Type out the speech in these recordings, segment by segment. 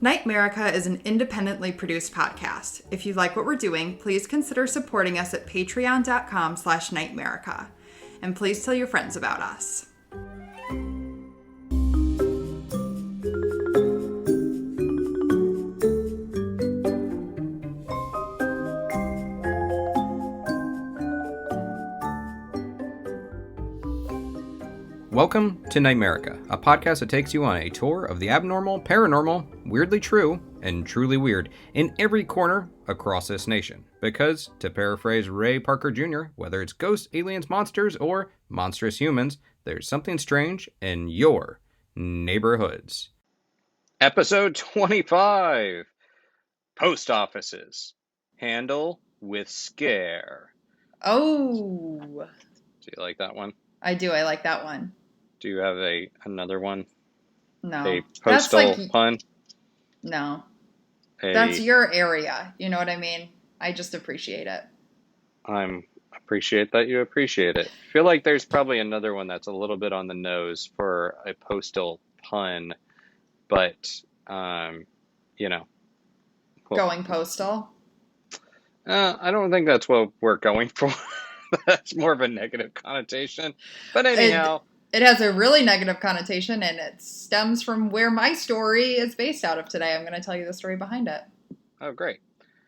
NightMerica is an independently produced podcast. If you like what we're doing, please consider supporting us at patreon.com/NightMerica. And please tell your friends about us. Welcome to NightMerica, a podcast that takes you on a tour of the abnormal, paranormal, weirdly true, and truly weird in every corner across this nation. Because, to paraphrase Ray Parker Jr., whether it's ghosts, aliens, monsters, or monstrous humans, there's something strange in your neighborhoods. Episode 25, Post Offices, Handle with Scare. Oh. Do you like that one? I do. I like that one. Do you have another one? No. A postal pun? No. That's your area. You know what I mean? I just appreciate it. Appreciate that you appreciate it. I feel like there's probably another one that's a little bit on the nose for a postal pun, but, Going postal? I don't think that's what we're going for. That's more of a negative connotation. But anyhow. It has a really negative connotation, and it stems from where my story is based out of today. I'm going to tell you the story behind it. Oh, great.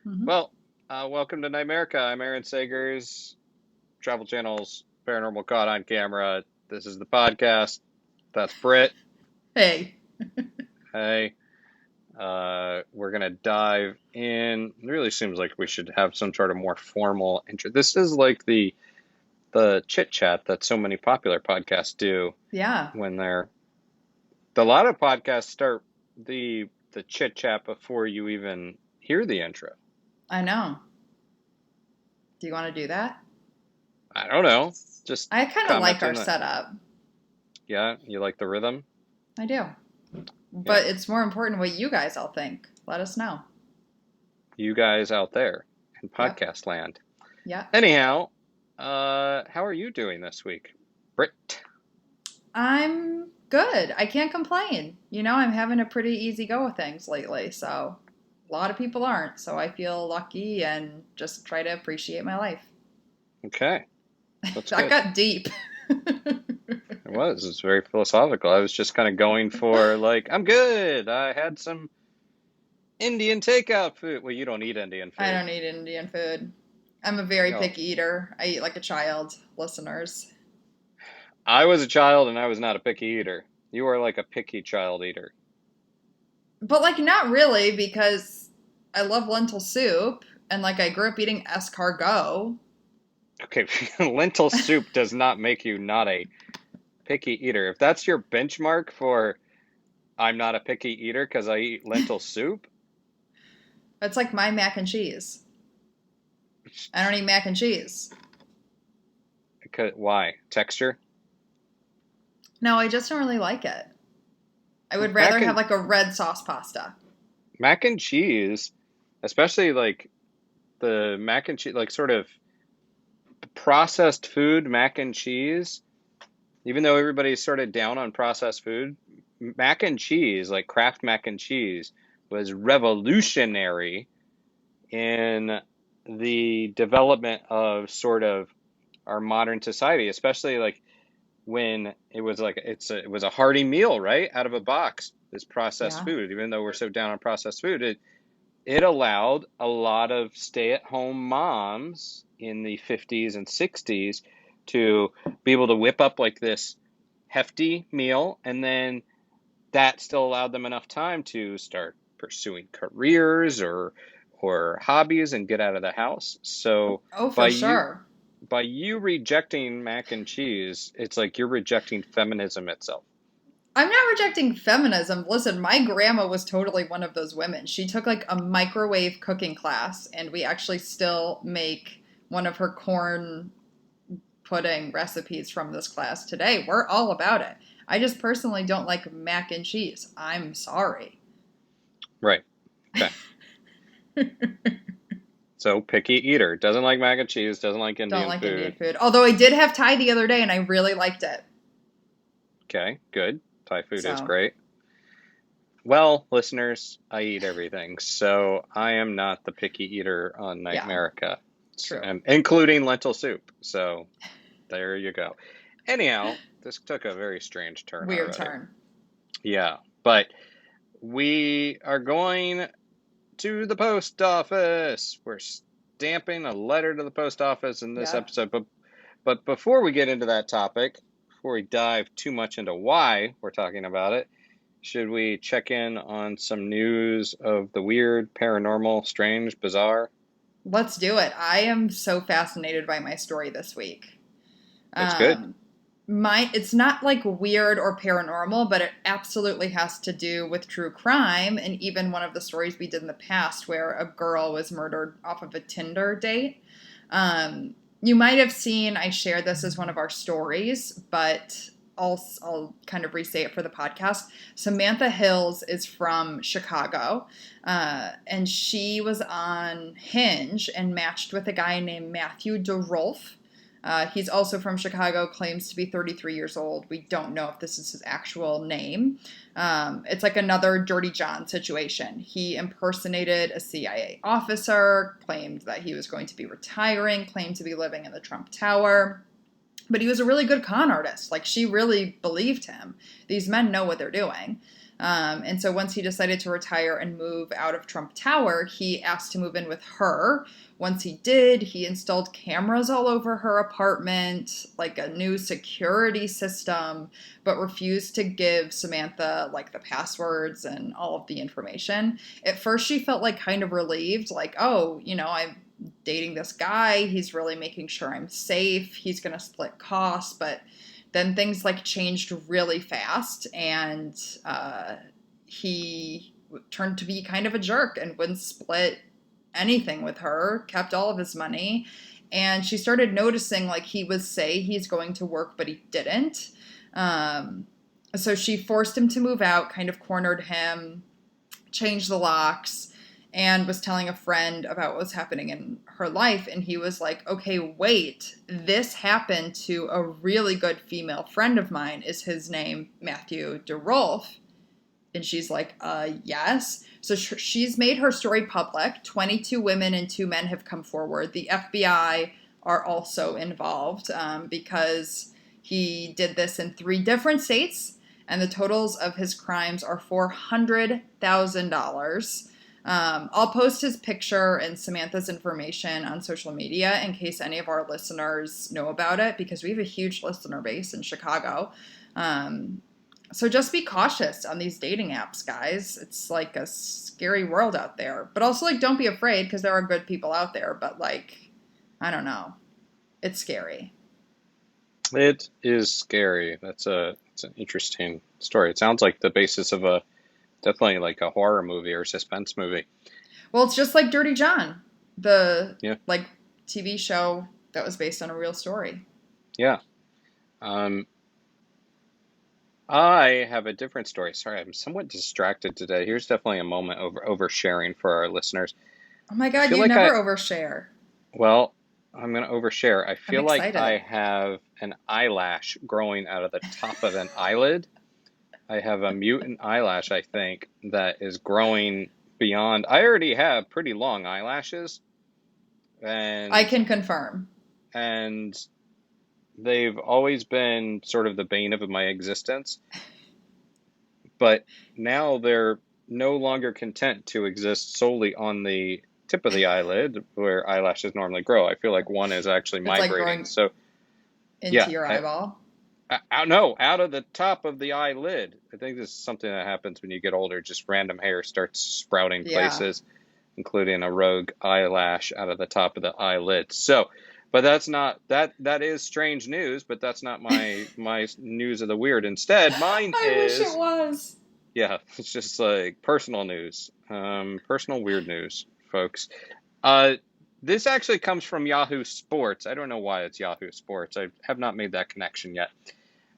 Mm-hmm. Well, welcome to NightMerica. I'm Aaron Sagers, Travel Channel's Paranormal Caught on Camera. This is the podcast. That's Britt. Hey. Hey. We're going to dive in. It really seems like we should have some sort of more formal intro. This is like the chit chat that so many popular podcasts do. Yeah. When a lot of podcasts start the chit chat before you even hear the intro. I know. Do you want to do that? I don't know. I kind of like our setup. Yeah, you like the rhythm? I do. But it's more important what you guys all think. Let us know. You guys out there in podcast land. Yeah. Anyhow, how are you doing this week, Britt? I'm good. I can't complain. I'm having a pretty easy go with things lately, so a lot of people aren't. So I feel lucky and just try to appreciate my life. Okay. That's that got deep. It was. It's very philosophical. I was just kind of going for, I'm good. I had some Indian takeout food. Well, you don't eat Indian food. I don't eat Indian food. I'm a very picky eater. I eat like a child, listeners. I was a child and I was not a picky eater. You are like a picky child eater. But not really, because I love lentil soup and I grew up eating escargot. Okay, lentil soup does not make you not a picky eater. If that's your benchmark for I'm not a picky eater because I eat lentil soup. It's like my mac and cheese. I don't eat mac and cheese. Why? Texture? No, I just don't really like it. I would rather have a red sauce pasta. Mac and cheese, especially the mac and cheese, sort of processed food mac and cheese, even though everybody's sort of down on processed food, mac and cheese, like Kraft mac and cheese, was revolutionary in the development of sort of our modern society, especially when it was it was a hearty meal, right? Out of a box, this processed food, even though we're so down on processed food, it allowed a lot of stay-at-home moms in the 50s and 60s to be able to whip up this hefty meal, and then that still allowed them enough time to start pursuing careers or hobbies and get out of the house. So by you rejecting mac and cheese, it's like you're rejecting feminism itself. I'm not rejecting feminism. Listen, my grandma was totally one of those women. She took a microwave cooking class, and we actually still make one of her corn pudding recipes from this class today. We're all about it. I just personally don't like mac and cheese. I'm sorry. Right. Okay. So, picky eater. Doesn't like mac and cheese, doesn't like Indian food. Don't like Indian food. Although I did have Thai the other day, and I really liked it. Okay, good. Thai food is great. Well, listeners, I eat everything, so I am not the picky eater on Yeah, NightMerica, true. including lentil soup. So there you go. Anyhow, this took a very strange turn Weird already. turn. Yeah, but we are going to the post office. We're stamping a letter to the post office in this Yep. episode. But before we get into that topic, before we dive too much into why we're talking about it, should we check in on some news of the weird, paranormal, strange, bizarre? Let's do it. I am so fascinated by my story this week. That's good. Um, it's not like weird or paranormal, but it absolutely has to do with true crime. And even one of the stories we did in the past where a girl was murdered off of a Tinder date. You might have seen I shared this as one of our stories, but I'll kind of re-say it for the podcast. Samantha Hills is from Chicago, and she was on Hinge and matched with a guy named Matthew DeRolf. He's also from Chicago, claims to be 33 years old. We don't know if this is his actual name. It's like another Dirty John situation. He impersonated a CIA officer, claimed that he was going to be retiring, claimed to be living in the Trump Tower. But he was a really good con artist. Like, she really believed him. These men know what they're doing. And so once he decided to retire and move out of Trump Tower, he asked to move in with her. Once he did, he installed cameras all over her apartment, like a new security system, but refused to give Samantha like the passwords and all of the information. At first, she felt like kind of relieved, like, oh, I'm dating this guy. He's really making sure I'm safe. He's going to split costs, but then things like changed really fast, and he turned to be kind of a jerk and wouldn't split anything with her, kept all of his money. And she started noticing like he would say he's going to work, but he didn't. So she forced him to move out, kind of cornered him, changed the locks, and was telling a friend about what was happening in her life. And he was like, okay, wait, this happened to a really good female friend of mine. Is his name Matthew DeRolf? And she's like, yes. So she's made her story public. 22 women and 2 men have come forward. The FBI are also involved because he did this in 3 different states, and the totals of his crimes are $400,000. I'll post his picture and Samantha's information on social media in case any of our listeners know about it, because we have a huge listener base in Chicago. So just be cautious on these dating apps, guys. It's like a scary world out there. But also, like, don't be afraid because there are good people out there. But, like, I don't know. It's scary. It is scary. It's an interesting story. It sounds like the basis of a definitely like a horror movie or suspense movie. Well, it's just like Dirty John, the, Yeah, like, TV show that was based on a real story. yeah. Um, I have a different story. Sorry, I'm somewhat distracted today. Here's definitely a moment of oversharing for our listeners. Oh my I God, feel you like never overshare. well, I'm going to overshare. I I'm feel like excited. I have an eyelash growing out of the top of an eyelid. I have a mutant eyelash, I think, that is growing beyond. I already have pretty long eyelashes, I and can confirm. and they've always been sort of the bane of my existence. But now they're no longer content to exist solely on the tip of the eyelid where eyelashes normally grow. I feel like one is actually It's like migrating. growing So into yeah, your eyeball. out no, out of the top of the eyelid. I think this is something that happens when you get older. Just random hair starts sprouting Yeah. places, including a rogue eyelash out of the top of the eyelid. So, but that's not that is strange news, but that's not my news of the weird. Instead, mine I wish it is was. yeah, it's just like personal news, personal weird news, folks. Uh, this actually comes from Yahoo Sports. I don't know why it's Yahoo Sports. I have not made that connection yet.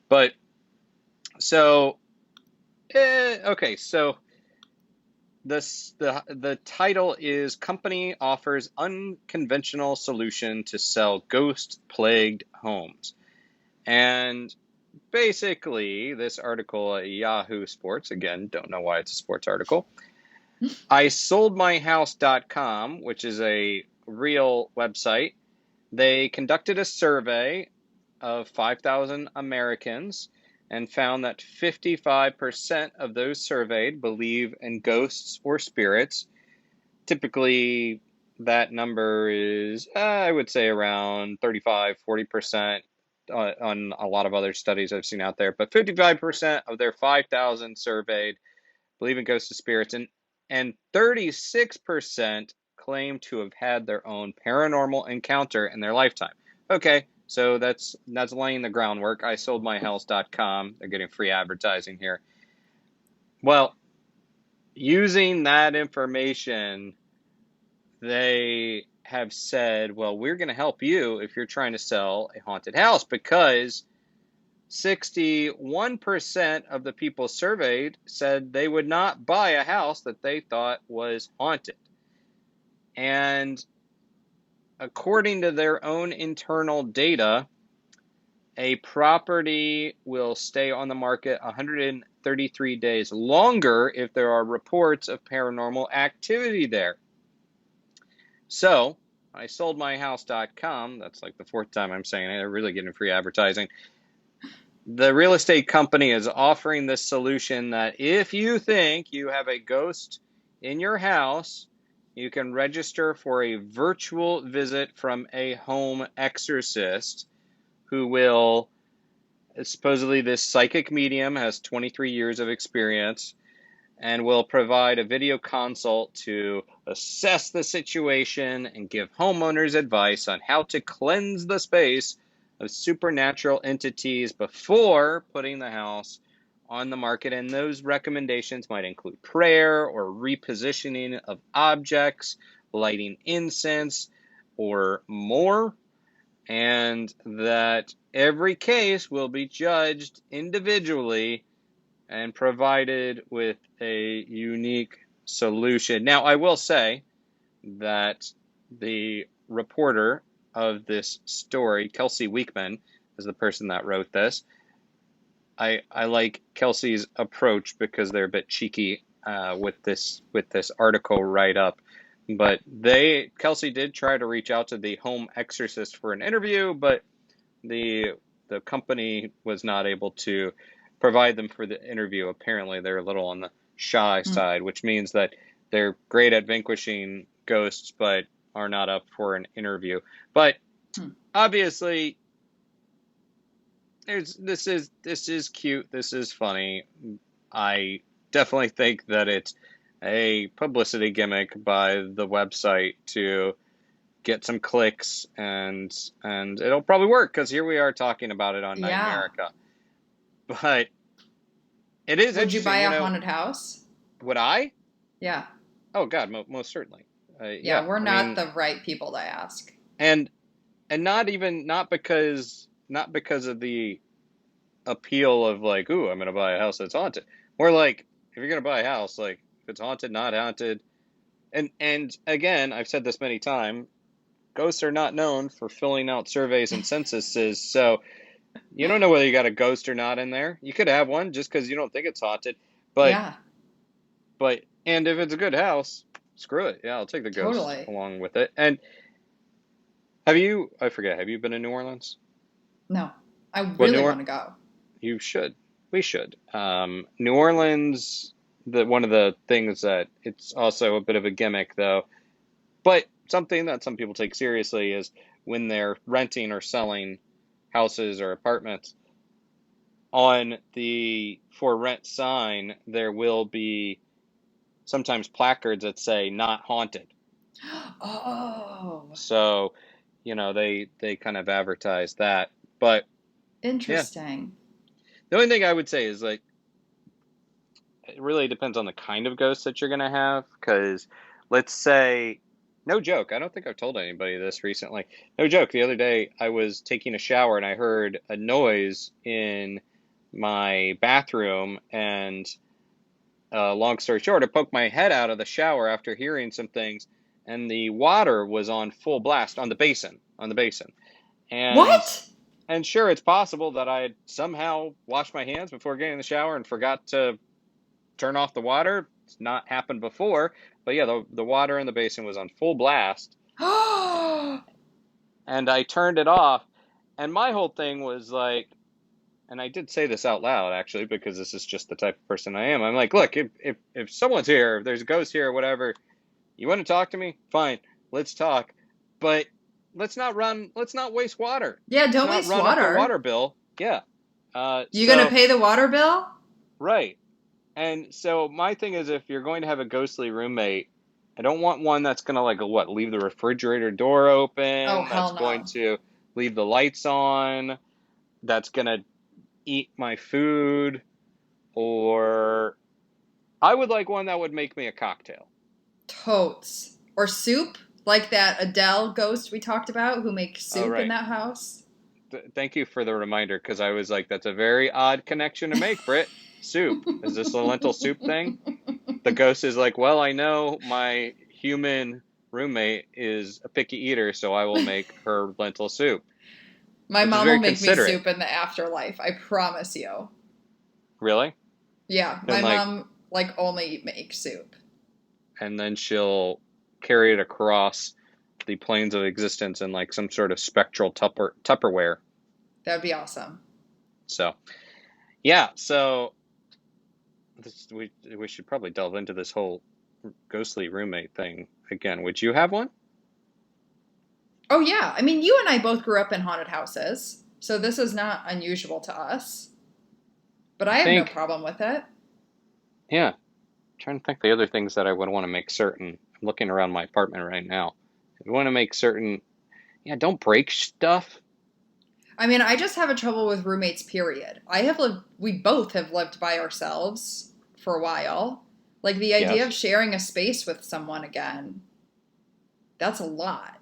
But so, okay, so the title is Company Offers Unconventional Solution to Sell Ghost Plagued Homes. And basically, this article at Yahoo Sports, again, don't know why it's a sports article. ISoldMyHouse.com, which is a real website, they conducted a survey of 5,000 Americans and found that 55% of those surveyed believe in ghosts or spirits. Typically, that number is, I would say, around 35, 40% on a lot of other studies I've seen out there. But 55% of their 5,000 surveyed believe in ghosts and spirits, and 36% claim to have had their own paranormal encounter in their lifetime. Okay, so that's laying the groundwork. ISoldMyHouse.com. They're getting free advertising here. Well, using that information, they have said, well, we're going to help you if you're trying to sell a haunted house, because 61% of the people surveyed said they would not buy a house that they thought was haunted. And according to their own internal data, a property will stay on the market 133 days longer if there are reports of paranormal activity there. So, ISoldMyHouse.com, that's like the fourth time I'm saying it, they're really getting free advertising. The real estate company is offering this solution that if you think you have a ghost in your house, you can register for a virtual visit from a home exorcist who will, supposedly this psychic medium has 23 years of experience and will provide a video consult to assess the situation and give homeowners advice on how to cleanse the space of supernatural entities before putting the house on the market. And those recommendations might include prayer or repositioning of objects, lighting incense, or more. And that every case will be judged individually and provided with a unique solution. Now, I will say that the reporter of this story, Kelsey Weekman, is the person that wrote this. I like Kelsey's approach because they're a bit cheeky with this article write up. But Kelsey did try to reach out to the home exorcist for an interview, but the company was not able to provide them for the interview. Apparently, they're a little on the shy Mm. side, which means that they're great at vanquishing ghosts, but are not up for an interview. But Hmm. obviously, this is cute. This is funny. I definitely think that it's a publicity gimmick by the website to get some clicks, and it'll probably work because here we are talking about it on Yeah. NightMerica. But it is Would you buy interesting, a haunted house? would I? Yeah. Oh God, most certainly. Yeah, Yeah, we're I not mean, the right people to ask. and not because of the appeal of like, ooh, I'm gonna buy a house that's haunted. More like, if you're gonna buy a house, like if it's haunted, not haunted, and again, I've said this many times, ghosts are not known for filling out surveys and censuses, so you don't know whether you got a ghost or not in there. You could have one just because you don't think it's haunted, but Yeah, and if it's a good house, screw it. Yeah, I'll take the ghost totally. along with it. And I forget, have you been in New Orleans? No, I Well, really want to go. you should. We should. New Orleans, one of the things that it's also a bit of a gimmick though, but something that some people take seriously is when they're renting or selling houses or apartments, on the for rent sign, there will be sometimes placards that say not haunted. Oh, So, they kind of advertise that. But yeah, interesting. the only thing I would say is like it really depends on the kind of ghost that you're gonna have. Because let's say, no joke, I don't think I've told anybody this recently. No joke, the other day I was taking a shower and I heard a noise in my bathroom, and long story short, I poked my head out of the shower after hearing some things, and the water was on full blast on the basin, and What? And sure, it's possible that I somehow washed my hands before getting in the shower and forgot to turn off the water. It's not happened before. But yeah, the water in the basin was on full blast, and I turned it off. And my whole thing was like, and I did say this out loud actually, because this is just the type of person I am. I'm like, look, if someone's here, if there's a ghost here or whatever, you want to talk to me? Fine, let's talk. But let's not waste water. Yeah, Let's don't not waste run up the water. water bill. Yeah. You gonna So, pay the water bill? right. And so my thing is, if you're going to have a ghostly roommate, I don't want one that's going to like what, leave the refrigerator door Oh, open, that's hell going no. to leave the lights on, that's going to eat my food, or I would like one that would make me a cocktail. Totes. Or soup, like that Adele ghost we talked about who makes Oh, soup in right. that house. Thank you for the reminder, because I was like, that's a very odd connection to make, Britt. Soup. Is this a lentil soup thing? The ghost is like, well, I know my human roommate is a picky eater, so I will make her lentil soup, My which is mom will very make me considerate. soup in the afterlife, I promise you. Really? Yeah, my And like, mom like only makes soup. and then she'll carry it across the planes of existence in like some sort of spectral Tupperware. That'd be awesome. So, yeah, so we should probably delve into this whole ghostly roommate thing again. Would you have one? Oh yeah, I mean you and I both grew up in haunted houses, so this is not unusual to us. But I I have no think, problem with it. yeah, I'm trying to think the other things that I would want to make certain. I'm looking around my apartment right now. I want to make certain, yeah, don't break stuff. I mean, I just have a trouble with roommates, period. We both have lived by ourselves for a while. Like the idea Yes. of sharing a space with someone again, that's a lot.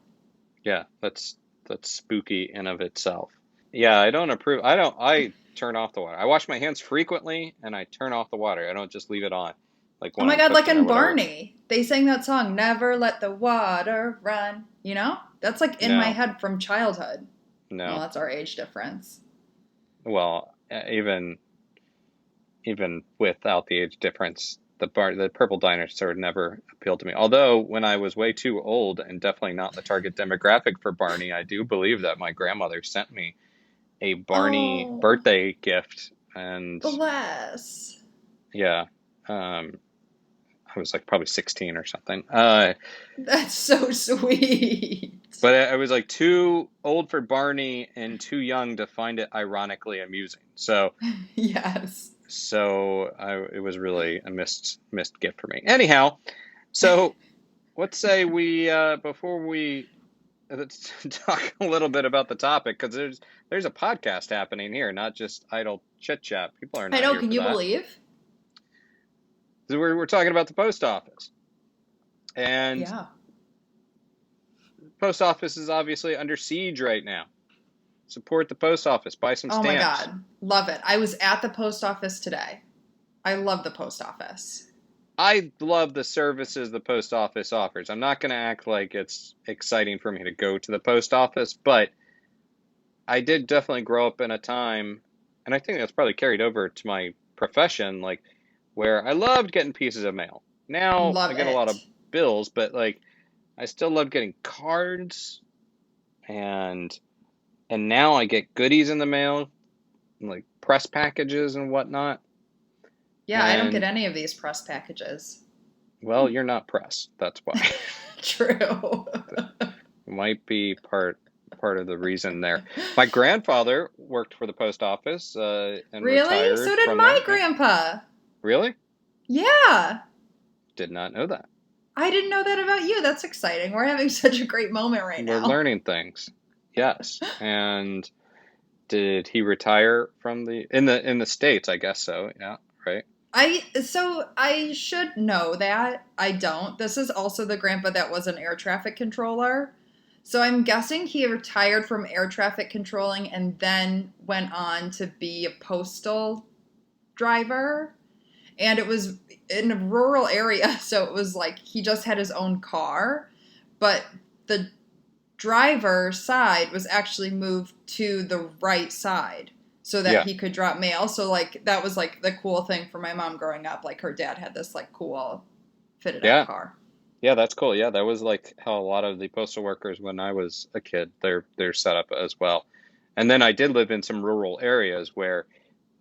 Yeah, that's spooky in of itself. Yeah, I don't approve. I turn off the water. I wash my hands frequently and I turn off the water. I don't just leave it on like Oh when my I'm God, like cooking or in whatever. Barney, they sang that song, Never Let the Water Run. You know? That's like in my No, head from childhood. Well, no. that's our age difference. Well, even without the age difference, the purple dinosaur never appealed to me. Although when I was way too old and definitely not the target demographic for Barney, I do believe that my grandmother sent me a Barney Oh, birthday gift, and bless. yeah, um, I was like probably 16 or something. That's so sweet. But I was like too old for Barney and too young to find it ironically amusing. Yes. It was really a missed gift for me. Anyhow, so let's say we before we let's talk a little bit about the topic, because there's a podcast happening here, not just idle chit chat. People are I not know, here can for you that. believe? So we're talking about the post office, and Yeah. the post office is obviously under siege right now. Support the post office. Buy some Oh my stamps. God. Love it. I was at the post office today. I love the post office. I love the services the post office offers. I'm not going to act like it's exciting for me to go to the post office, but I did definitely grow up in a time, and I think that's probably carried over to my profession, like where I loved getting pieces of mail. Now I Love get a lot of it. bills, but like I still love getting cards, and now I get goodies in the mail, like press packages and whatnot. Yeah, I don't get And any of these press packages. well, you're not press. That's why. True. Might be part of the reason there. My grandfather worked for the post office and Really? retired So did from my there. Yeah. grandpa. Really? Yeah. Did not know that. I didn't know that about you. That's exciting. We're having such a great moment right We're now. learning things. Yes. And did he retire from the States? I guess so. Yeah. Right. I should know that. I don't. This is also the grandpa that was an air traffic controller. So I'm guessing he retired from air traffic controlling and then went on to be a postal driver. And it was in a rural area, so it was like he just had his own car, but the driver's side was actually moved to the right side so that Yeah. he could drop mail. So like that was like the cool thing for my mom growing up. Like her dad had this like cool fitted out Yeah. car. Yeah, that's cool. Yeah, that was like how a lot of the postal workers when I was a kid, they're set up as well. And then I did live in some rural areas where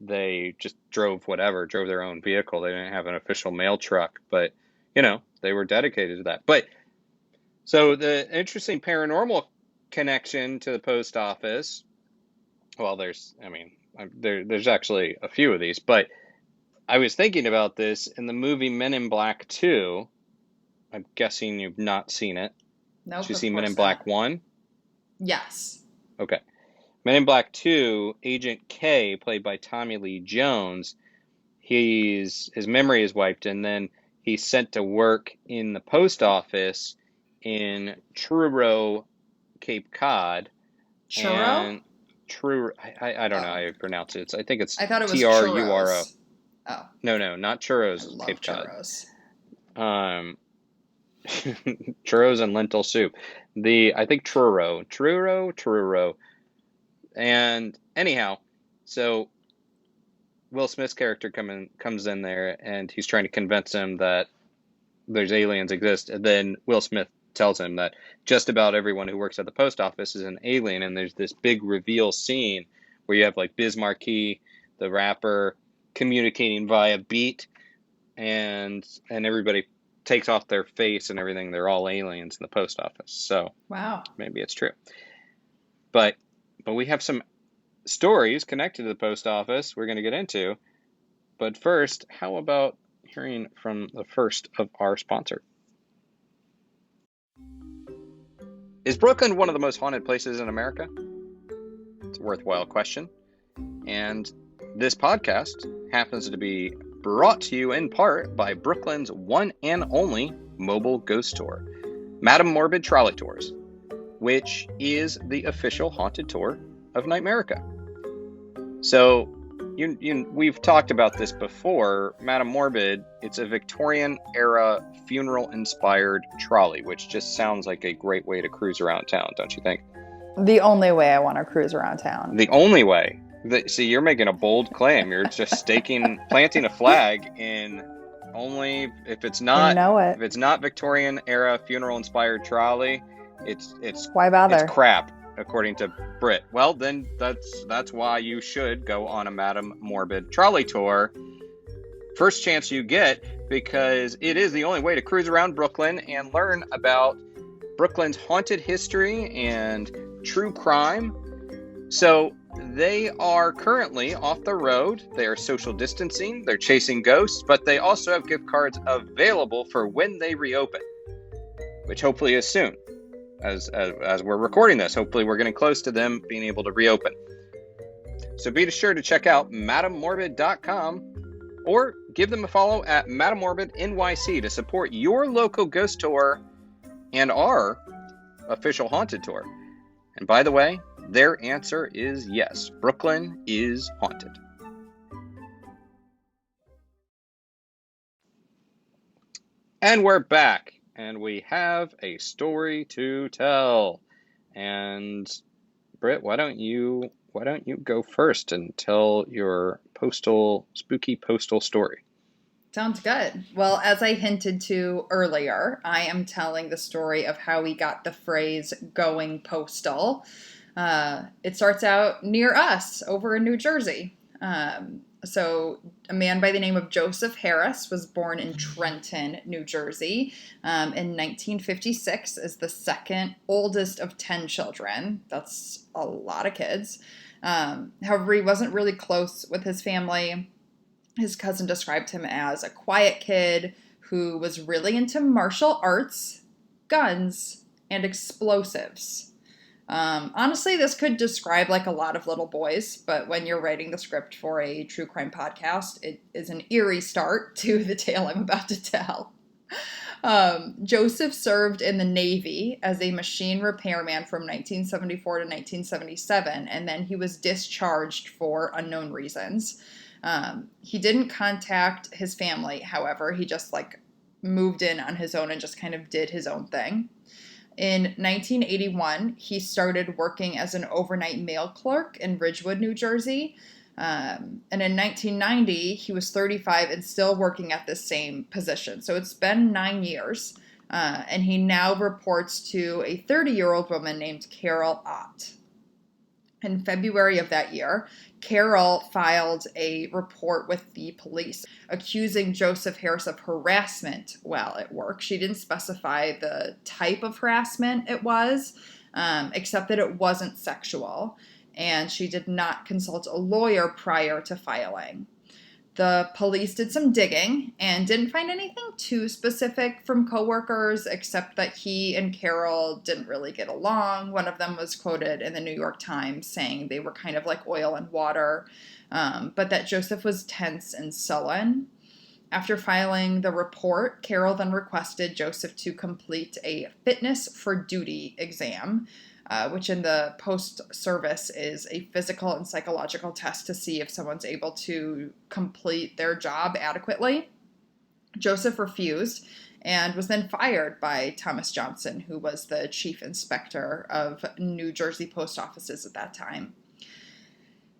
they just drove their own vehicle. They didn't have an official mail truck, but they were dedicated to that. But so the interesting paranormal connection to the post office, well, there's actually a few of these, but I was thinking about this in the movie Men in Black 2. I'm guessing you've not seen it. Did Nope, you of see Men in course Black not. 1? Yes. Okay. Men in Black 2, Agent K, played by Tommy Lee Jones, his memory is wiped, and then he's sent to work in the post office in Truro, Cape Cod, Churro? and Truro, I don't know Oh. how you pronounce it. I think it's I thought it was Truro. churros. Oh, No, not I churros, love Cape Cod. churros. Um, churros and lentil soup. I think Truro. And anyhow, so Will Smith's character comes in there, and he's trying to convince him that there's aliens exist. And then Will Smith tells him that just about everyone who works at the post office is an alien. And there's this big reveal scene where you have like Biz Markie, the rapper, communicating via beat, and everybody takes off their face and everything. They're all aliens in the post office. So Wow. maybe it's true. But we have some stories connected to the post office we're going to get into. But first, how about hearing from the first of our sponsor? Is Brooklyn one of the most haunted places in America? It's a worthwhile question. And this podcast happens to be brought to you in part by Brooklyn's one and only mobile ghost tour, Madame Morbid Trolley Tours, which is the official haunted tour of NightMerica. So, we've talked about this before. Madame Morbid, it's a Victorian-era funeral-inspired trolley, which just sounds like a great way to cruise around town, don't you think? The only way I want to cruise around town. The only way. See, you're making a bold claim. You're just planting a flag in only if it's not if it's not Victorian-era funeral-inspired trolley, it's why bother? It's crap, according to Britt. Well, then that's why you should go on a Madame Morbid trolley tour. First chance you get, because it is the only way to cruise around Brooklyn and learn about Brooklyn's haunted history and true crime. So they are currently off the road. They are social distancing. They're chasing ghosts, but they also have gift cards available for when they reopen, which hopefully is soon. As we're recording this, hopefully we're getting close to them being able to reopen. So be sure to check out madamemorbid.com or give them a follow at Madame Morbid NYC to support your local ghost tour and our official haunted tour. And by the way, their answer is yes. Brooklyn is haunted. And we're back. And we have a story to tell. And Britt, why don't you go first and tell your spooky postal story? Sounds good. Well, as I hinted to earlier, I am telling the story of how we got the phrase going postal. It starts out near us over in New Jersey. So a man by the name of Joseph Harris was born in Trenton, New Jersey, in 1956 as the second oldest of 10 children. That's a lot of kids. However, he wasn't really close with his family. His cousin described him as a quiet kid who was really into martial arts, guns, and explosives. Honestly, this could describe like a lot of little boys, but when you're writing the script for a true crime podcast, it is an eerie start to the tale I'm about to tell. Joseph served in the Navy as a machine repairman from 1974 to 1977, and then he was discharged for unknown reasons. He didn't contact his family, however. He just like moved in on his own and just kind of did his own thing. In 1981, he started working as an overnight mail clerk in Ridgewood, New Jersey. And in 1990, he was 35 and still working at the same position. So it's been 9 years. And he now reports to a 30-year-old woman named Carol Ott. In February of that year, Carol filed a report with the police accusing Joseph Harris of harassment while at work. She didn't specify the type of harassment it was, except that it wasn't sexual, and she did not consult a lawyer prior to filing. The police did some digging and didn't find anything too specific from coworkers, except that he and Carol didn't really get along. One of them was quoted in the New York Times saying they were kind of like oil and water, but that Joseph was tense and sullen. After filing the report, Carol then requested Joseph to complete a fitness for duty exam, which in the post service is a physical and psychological test to see if someone's able to complete their job adequately. Joseph refused and was then fired by Thomas Johnson, who was the chief inspector of New Jersey post offices at that time.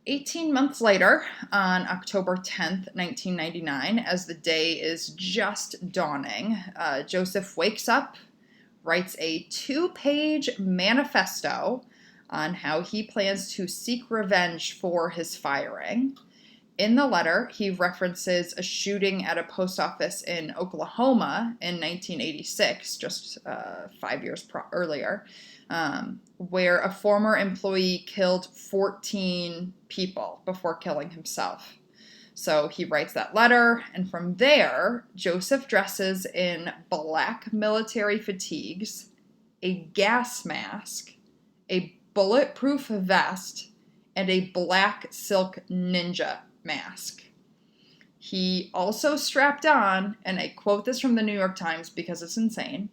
18 months later, on October 10th, 1999, as the day is just dawning, Joseph wakes up, writes a 2-page manifesto on how he plans to seek revenge for his firing. In the letter, he references a shooting at a post office in Oklahoma in 1986, just 5 years earlier, where a former employee killed 14 people before killing himself. So he writes that letter, and from there, Joseph dresses in black military fatigues, a gas mask, a bulletproof vest, and a black silk ninja mask. He also strapped on, and I quote this from the New York Times because it's insane,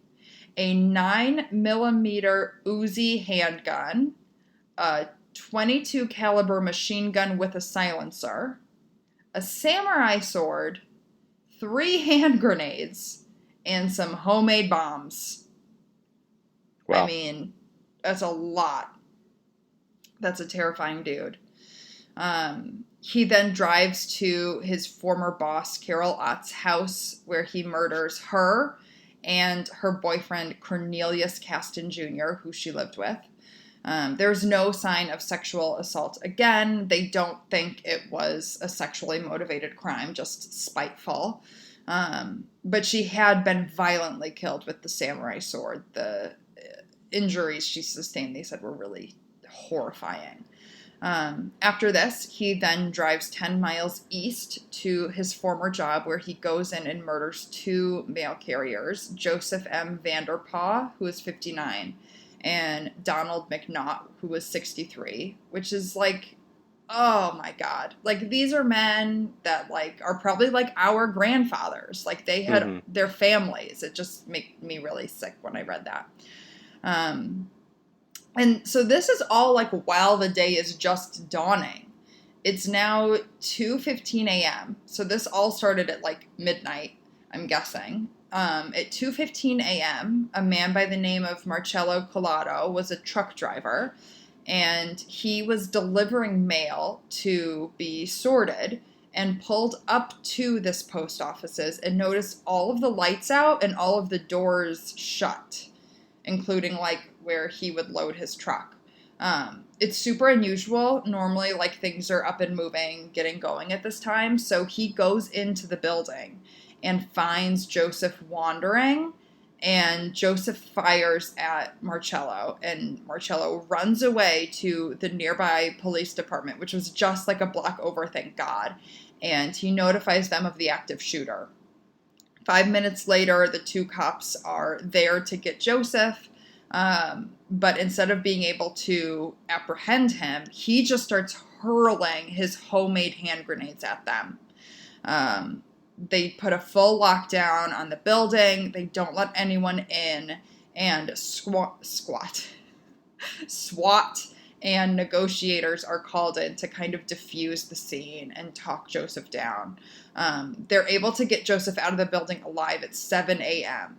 a 9mm Uzi handgun, a .22 caliber machine gun with a silencer, a samurai sword, 3 hand grenades, and some homemade bombs. Wow. I mean, that's a lot. That's a terrifying dude. He then drives to his former boss, Carol Ott's house, where he murders her and her boyfriend, Cornelius Caston Jr., who she lived with. There's no sign of sexual assault. Again, they don't think it was a sexually motivated crime, just spiteful. But she had been violently killed with the samurai sword. The injuries she sustained, they said, were really horrifying. After this, he then drives 10 miles east to his former job, where he goes in and murders 2 mail carriers, Joseph M. Vanderpaw, who is 59, and Donald McNaught, who was 63, which is like, oh my God. Like, these are men that, like, are probably like our grandfathers. Like, they had their families. It just made me really sick when I read that. And so this is all like while the day is just dawning. It's now 2:15 a.m. So this all started at like midnight, I'm guessing. At 2:15 a.m., a man by the name of Marcello Collado was a truck driver, and he was delivering mail to be sorted and pulled up to this post offices and noticed all of the lights out and all of the doors shut, including like where he would load his truck. It's super unusual. Normally, like, things are up and moving, getting going at this time. So he goes into the building and finds Joseph wandering, and Joseph fires at Marcello, and Marcello runs away to the nearby police department, which was just like a block over, thank God, and he notifies them of the active shooter. 5 minutes later, the 2 cops are there to get Joseph, but instead of being able to apprehend him, he just starts hurling his homemade hand grenades at them. They put a full lockdown on the building. They don't let anyone in, and SWAT and negotiators are called in to kind of diffuse the scene and talk Joseph down. They're able to get Joseph out of the building alive at 7 a.m.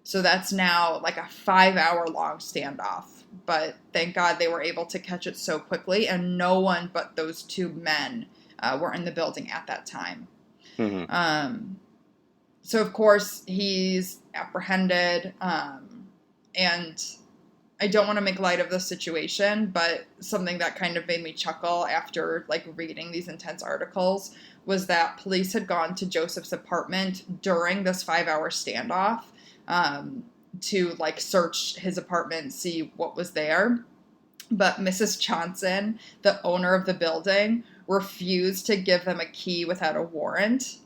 So that's now like a 5-hour long standoff. But thank God they were able to catch it so quickly, and no one but those two men were in the building at that time. Mm-hmm. So, of course, he's apprehended, and I don't want to make light of the situation, but something that kind of made me chuckle after like reading these intense articles was that police had gone to Joseph's apartment during this 5-hour standoff to like search his apartment, see what was there. But Mrs. Johnson, the owner of the building, refused to give them a key without a warrant.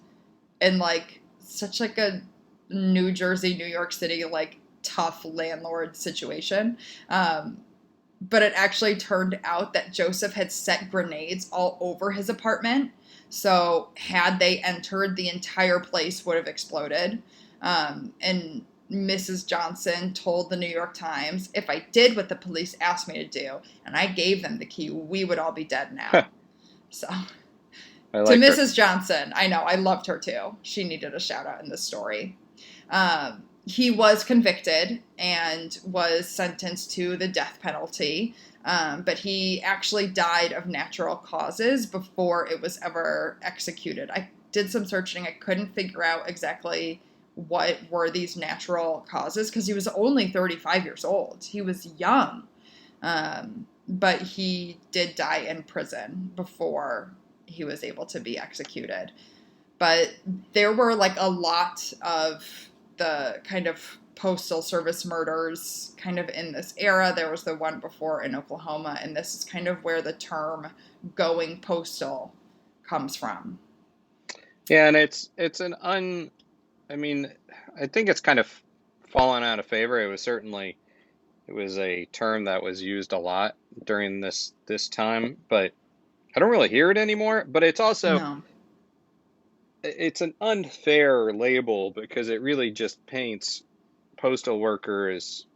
And like such like a New Jersey, New York City, like tough landlord situation. But it actually turned out that Joseph had set grenades all over his apartment. So had they entered, the entire place would have exploded. And Mrs. Johnson told the New York Times, if I did what the police asked me to do and I gave them the key, we would all be dead now. So I to like her. Mrs. Johnson, I know, I loved her too. She needed a shout out in this story. He was convicted and was sentenced to the death penalty, but he actually died of natural causes before it was ever executed. I did some searching. I couldn't figure out exactly what were these natural causes because he was only 35 years old. He was young, but he did die in prison before he was able to be executed. But there were like a lot of the kind of postal service murders kind of in this era. There was the one before in Oklahoma, and this is kind of where the term going postal comes from. Yeah, and it's I mean, I think it's kind of fallen out of favor. It was a term that was used a lot during this time, but I don't really hear it anymore. But it's also No. it's an unfair label because it really just paints postal workers,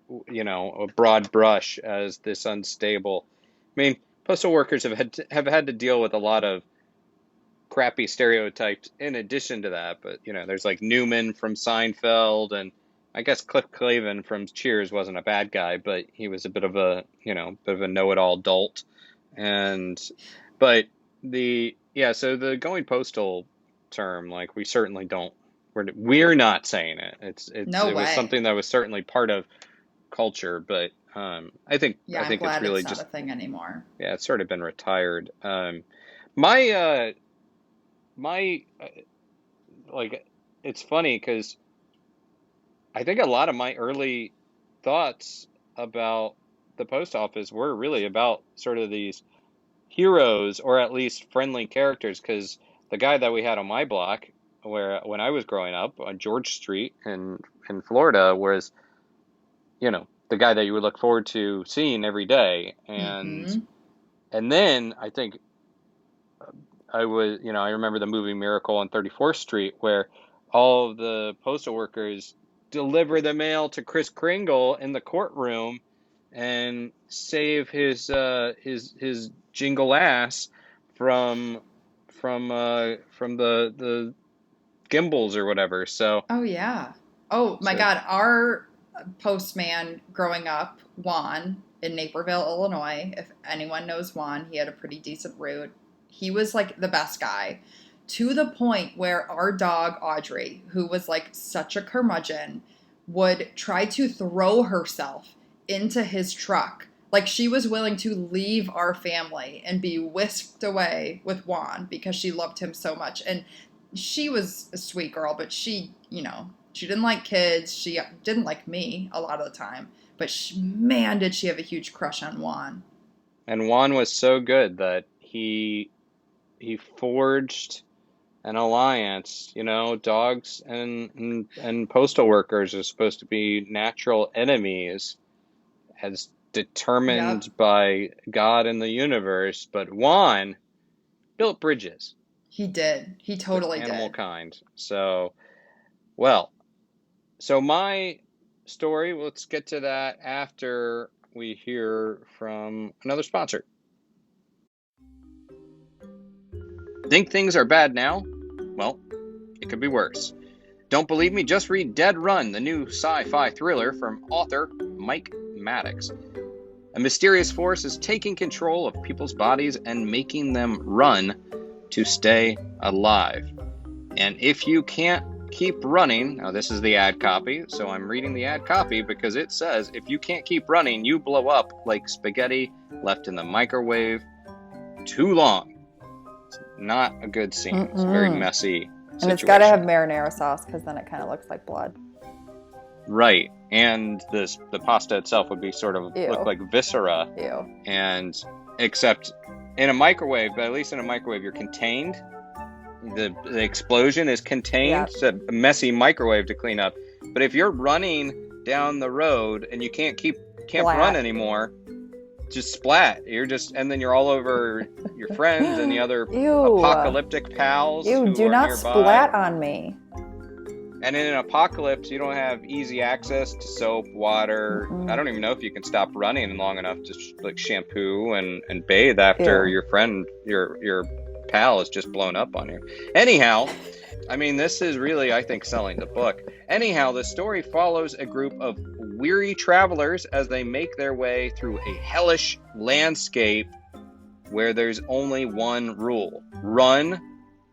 a broad brush as this unstable. I mean, postal workers have had to deal with a lot of crappy stereotypes in addition to that, but there's like Newman from Seinfeld, and I guess Cliff Clavin from Cheers wasn't a bad guy, but he was a bit of a know-it-all dolt. And but so the going postal term, like, we certainly don't, we're not saying it. No It was way. something that was certainly part of culture, but I think Yeah, I'm it's glad really it's not just, a thing anymore. yeah, it's sort of been retired. My like, it's funny because I think a lot of my early thoughts about the post office were really about sort of these heroes, or at least friendly characters, because the guy that we had on my block, when I was growing up on George Street in Florida, was the guy that you would look forward to seeing every day. Mm-hmm. And then I think I remember the movie Miracle on 34th Street, where all of the postal workers deliver the mail to Kris Kringle in the courtroom and save his jingle ass from the gimbals or whatever. So Oh, yeah. Oh, my so God. Our postman growing up, Juan, in Naperville, Illinois, if anyone knows Juan, he had a pretty decent route. He was like the best guy, to the point where our dog, Audrey, who was like such a curmudgeon, would try to throw herself into his truck. Like she was willing to leave our family and be whisked away with Juan because she loved him so much. And she was a sweet girl, but she didn't like kids. She didn't like me a lot of the time. But man, did she have a huge crush on Juan. and Juan was so good that he forged an alliance. Dogs and postal workers are supposed to be natural enemies, as Yep, determined by God and the universe. But Juan built bridges he did. He to totally animal did. kind. So, well, so my story, let's get to that after we hear from another sponsor. Think things are bad now? Well, it could be worse. Don't believe me? Just read Dead Run, the new sci-fi thriller from author Mike Maddox. A mysterious force is taking control of people's bodies and making them run to stay alive. And if you can't keep running, now this is the ad copy, so I'm reading the ad copy because it says, if you can't keep running, you blow up like spaghetti left in the microwave too long. It's not a good scene. It's a very messy situation. And it's got to have marinara sauce because then it kind of looks like blood. Right. And the pasta itself would be sort of look like viscera. Ew. And except in a microwave, but at least in a microwave, you're contained. The explosion is contained. Yeah. It's a messy microwave to clean up. But if you're running down the road and you can't run anymore, just splat. And then you're all over your friends and the other apocalyptic pals. Ew, do not nearby. Splat on me. And in an apocalypse, you don't have easy access to soap, water. I don't even know if you can stop running long enough to like shampoo and bathe after your friend, your pal is just blown up on you. Anyhow, I mean, this is really, I think, selling the book. Anyhow, the story follows a group of weary travelers as they make their way through a hellish landscape where there's only one rule: run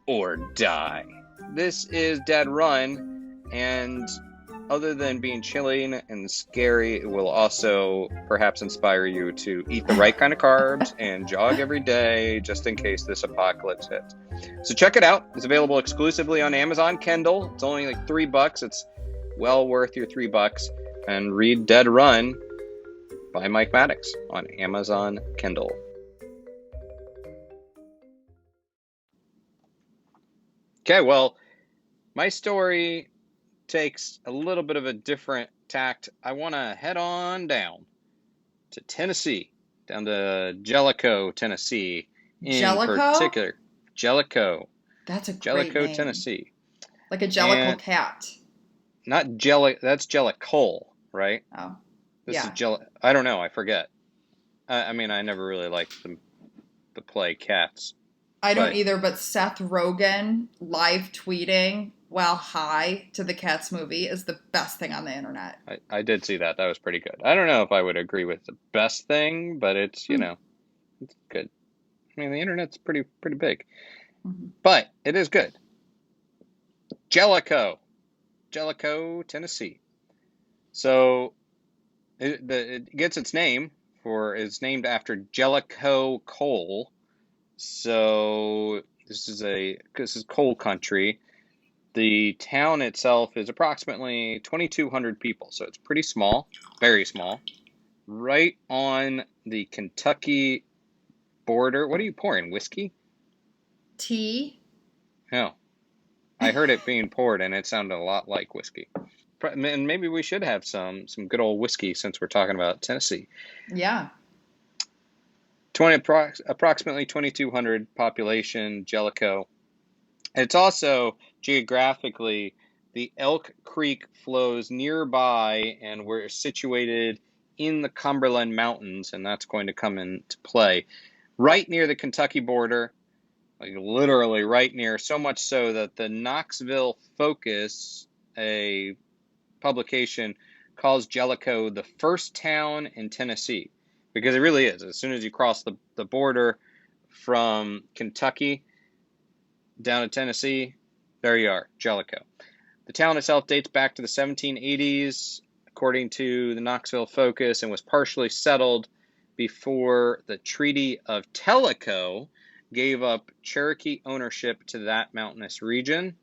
or die. This is Dead Run. And other than being chilling and scary, it will also perhaps inspire you to eat the right kind of carbs and jog every day just in case this apocalypse hits. So check it out. It's available exclusively on Amazon Kindle. It's only like $3. It's well worth your $3. And read Dead Run by Mike Maddox on Amazon Kindle. Okay, well, my story takes a little bit of a different tact. I want to head on down to Tennessee, down to Jellico, Tennessee. Jellico? Particular. Jellico. That's a great Jellico, name. Tennessee. Like a Jellico cat. Not Jelly. That's Jellico, right? Oh, This is I don't know. I forget. I mean, I never really liked the play Cats. I don't either, but Seth Rogen live tweeting while high to the Cats movie is the best thing on the internet. I did see that. That was pretty good. I don't know if I would agree with the best thing, but it's, it's good. I mean, the internet's pretty big. Mm-hmm. But it is good. Jellico, Tennessee. So it gets its name it's named after Jellico coal. So this is coal country. The town itself is approximately 2,200 people, so it's pretty small, very small. Right on the Kentucky border. What are you pouring? Whiskey? Tea. No. I heard it being poured, and it sounded a lot like whiskey. And maybe we should have some good old whiskey since we're talking about Tennessee. Yeah. Approximately 2,200 population, Jellico. It's also geographically, the Elk Creek flows nearby, and we're situated in the Cumberland Mountains, and that's going to come into play. Right near the Kentucky border, like literally right near, so much so that the Knoxville Focus, a publication, calls Jellico the first town in Tennessee, because it really is. As soon as you cross the border from Kentucky down to Tennessee, there you are, Jellico. The town itself dates back to the 1780s, according to the Knoxville Focus, and was partially settled before the Treaty of Jellico gave up Cherokee ownership to that mountainous region.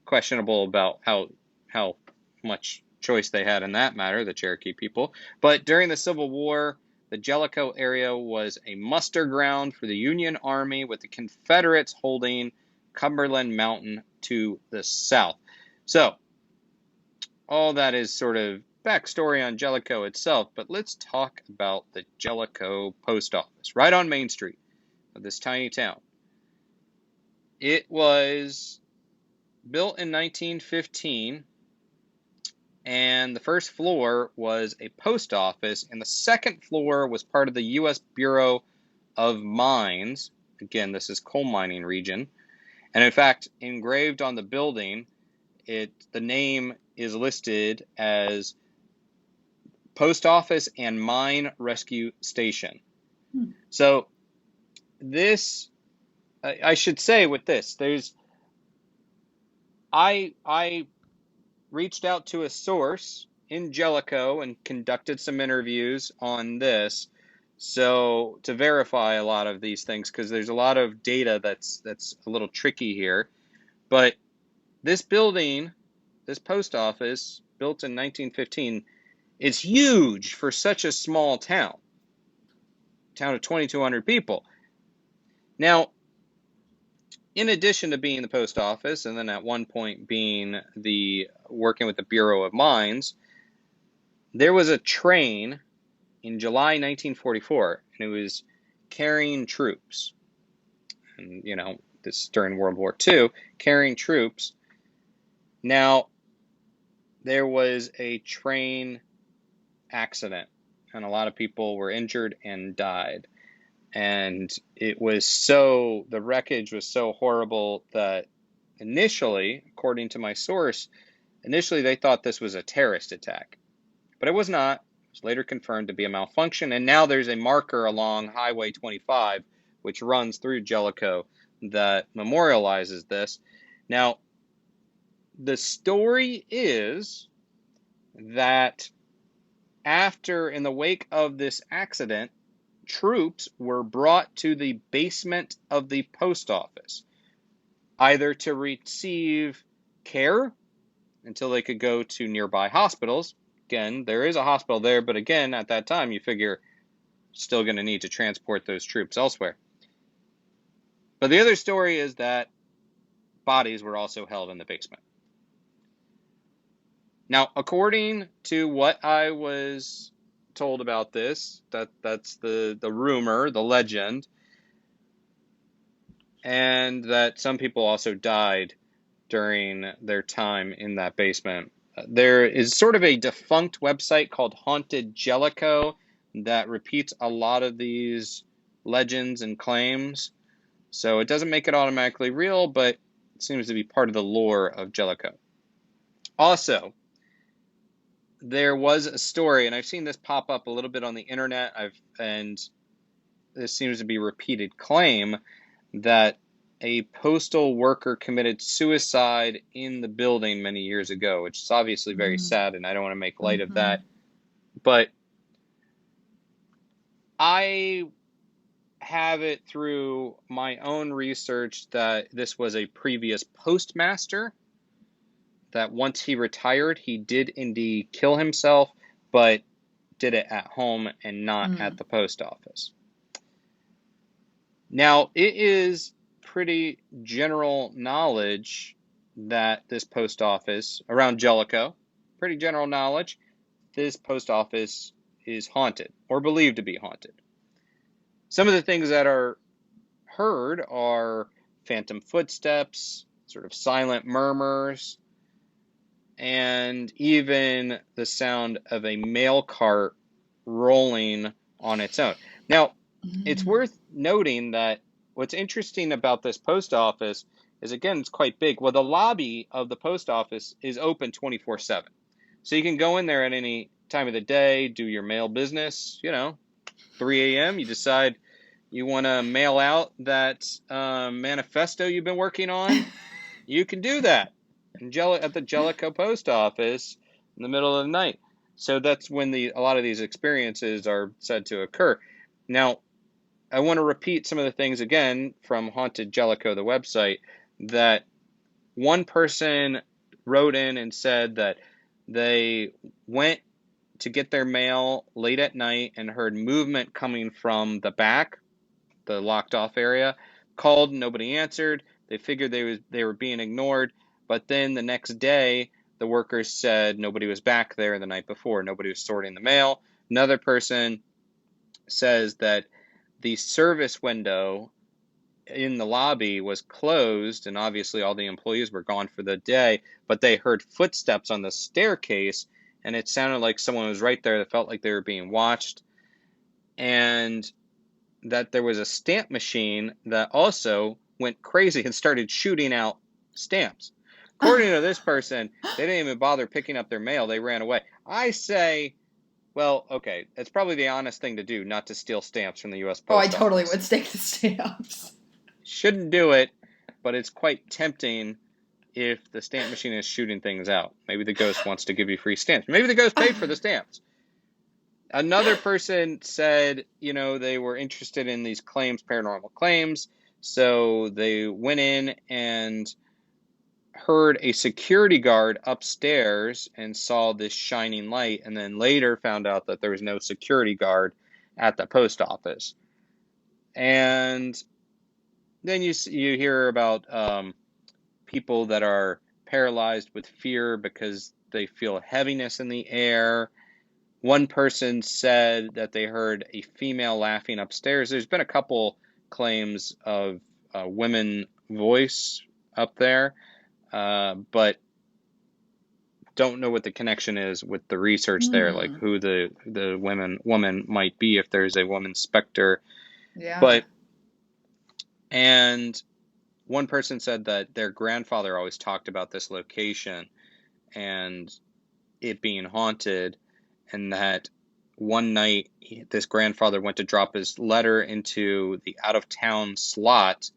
Questionable about how much choice they had in that matter, the Cherokee people. But during the Civil War, the Jellico area was a muster ground for the Union Army, with the Confederates holding Cumberland Mountain to the south. So, all that is sort of backstory on Jellico itself, but let's talk about the Jellico post office, right on Main Street of this tiny town. It was built in 1915, and the first floor was a post office, and the second floor was part of the U.S. Bureau of Mines. Again, this is coal mining region. And in fact, engraved on the building, the name is listed as Post Office and Mine Rescue Station. So this, I should say with this, I reached out to a source in Jellico and conducted some interviews on this, so to verify a lot of these things, because there's a lot of data that's a little tricky here. But this building, this post office, built in 1915, is huge for such a small town of 2,200 people. Now, in addition to being the post office, and then at one point being working with the Bureau of Mines, there was a train in July 1944, and it was carrying troops. And, this during World War II, carrying troops. Now, there was a train accident, and a lot of people were injured and died. And the wreckage was so horrible that initially, according to my source, they thought this was a terrorist attack. But it was not. It was later confirmed to be a malfunction, and now there's a marker along Highway 25, which runs through Jellico, that memorializes this. Now, the story is that in the wake of this accident, troops were brought to the basement of the post office, either to receive care until they could go to nearby hospitals. Again, there is a hospital there, but again, at that time, you figure still going to need to transport those troops elsewhere. But the other story is that bodies were also held in the basement. Now, according to what I was told about this, that's the rumor, the legend, and that some people also died during their time in that basement. There is sort of a defunct website called Haunted Jellico that repeats a lot of these legends and claims. So it doesn't make it automatically real, but it seems to be part of the lore of Jellico. Also, there was a story, and I've seen this pop up a little bit on the internet, and this seems to be a repeated claim, that a postal worker committed suicide in the building many years ago, which is obviously very sad, and I don't want to make light of that. But I have it through my own research that this was a previous postmaster, that once he retired, he did indeed kill himself, but did it at home and not at the post office. Now, it is pretty general knowledge that this post office, around Jellico, pretty general knowledge, this post office is haunted, or believed to be haunted. Some of the things that are heard are phantom footsteps, sort of silent murmurs, and even the sound of a mail cart rolling on its own. Now, it's worth noting that what's interesting about this post office is, again, it's quite big. Well, the lobby of the post office is open 24/7. So you can go in there at any time of the day, do your mail business, 3 a.m., you decide you want to mail out that manifesto you've been working on, you can do that at the Jellico post office in the middle of the night. So that's when a lot of these experiences are said to occur. Now, I want to repeat some of the things again from Haunted Jellico, the website, that one person wrote in and said that they went to get their mail late at night and heard movement coming from the back, the locked off area, called, nobody answered. They figured they were being ignored, but then the next day, the workers said nobody was back there the night before. Nobody was sorting the mail. Another person says that the service window in the lobby was closed, and obviously all the employees were gone for the day, but they heard footsteps on the staircase, and it sounded like someone was right there that felt like they were being watched, and that there was a stamp machine that also, went crazy and started shooting out stamps. According to this person, they didn't even bother picking up their mail. They ran away. I say, well, okay, it's probably the honest thing to do, not to steal stamps from the U.S. Oh, I Post totally Office. would take the stamps. Shouldn't do it, but it's quite tempting if the stamp machine is shooting things out. Maybe the ghost wants to give you free stamps. Maybe the ghost paid for the stamps. Another person said, they were interested in these claims, paranormal claims, so they went in and heard a security guard upstairs and saw this shining light, and then later found out that there was no security guard at the post office. And then you hear about people that are paralyzed with fear because they feel heaviness in the air. One person said that they heard a female laughing upstairs. There's been a couple claims of women voice up there, but don't know what the connection is with the research there, like who the woman might be, if there's a woman specter. Yeah. And one person said that their grandfather always talked about this location and it being haunted, and that one night this grandfather went to drop his letter into the out-of-town slot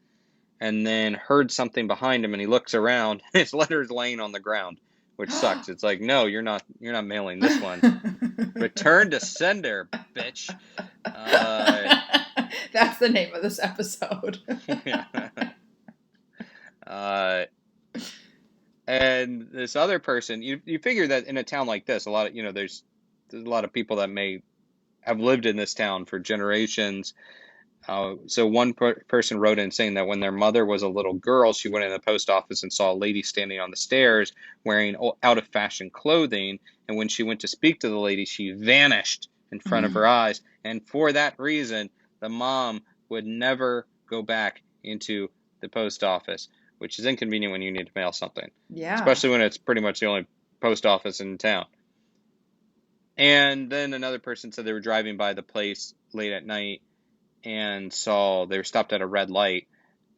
and then heard something behind him, and he looks around and his letter's laying on the ground, which sucks. It's like, no, you're not mailing this one. Return to sender, bitch. That's the name of this episode. And this other person, you figure that in a town like this, a lot of, there's a lot of people that may have lived in this town for generations. So one person wrote in saying that when their mother was a little girl, she went in the post office and saw a lady standing on the stairs wearing out of fashion clothing. And when she went to speak to the lady, she vanished in front of her eyes. And for that reason, the mom would never go back into the post office, which is inconvenient when you need to mail something. Yeah. Especially when it's pretty much the only post office in town. And then another person said they were driving by the place late at night and they were stopped at a red light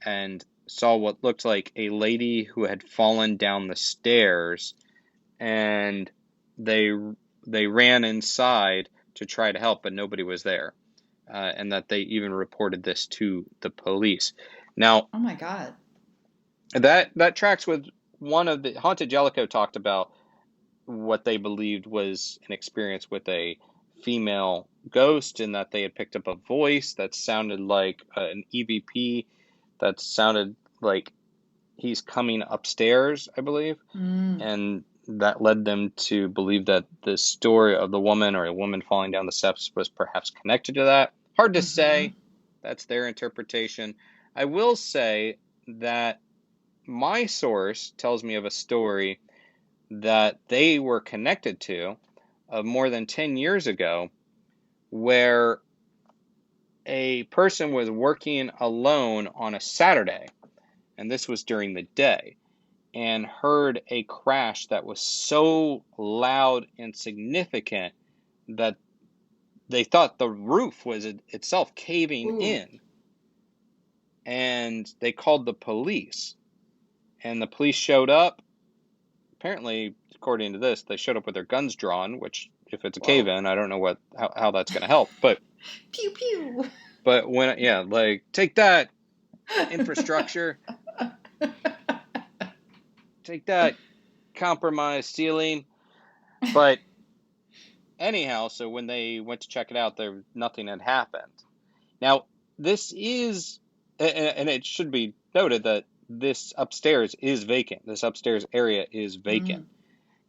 and saw what looked like a lady who had fallen down the stairs, and they ran inside to try to help, but nobody was there, and that they even reported this to the police. Now, oh my God, that tracks with one of the Haunted Jellico talked about what they believed was an experience with a female ghost, and that they had picked up a voice that sounded like an EVP, that sounded like he's coming upstairs, I believe. And that led them to believe that the story of the woman, or a woman falling down the steps, was perhaps connected to that. Hard to say. That's their interpretation. I will say that my source tells me of a story that they were connected to of more than 10 years ago, where a person was working alone on a Saturday, and this was during the day, and heard a crash that was so loud and significant that they thought the roof was itself caving in. And they called the police, and the police showed up. Apparently, according to this, they showed up with their guns drawn, which, if it's a cave-in, I don't know how that's going to help. But pew pew. But take that, infrastructure. Take that, compromised ceiling. But anyhow, so when they went to check it out, nothing had happened. Now, this is, and it should be noted that this upstairs is vacant. This upstairs area is vacant.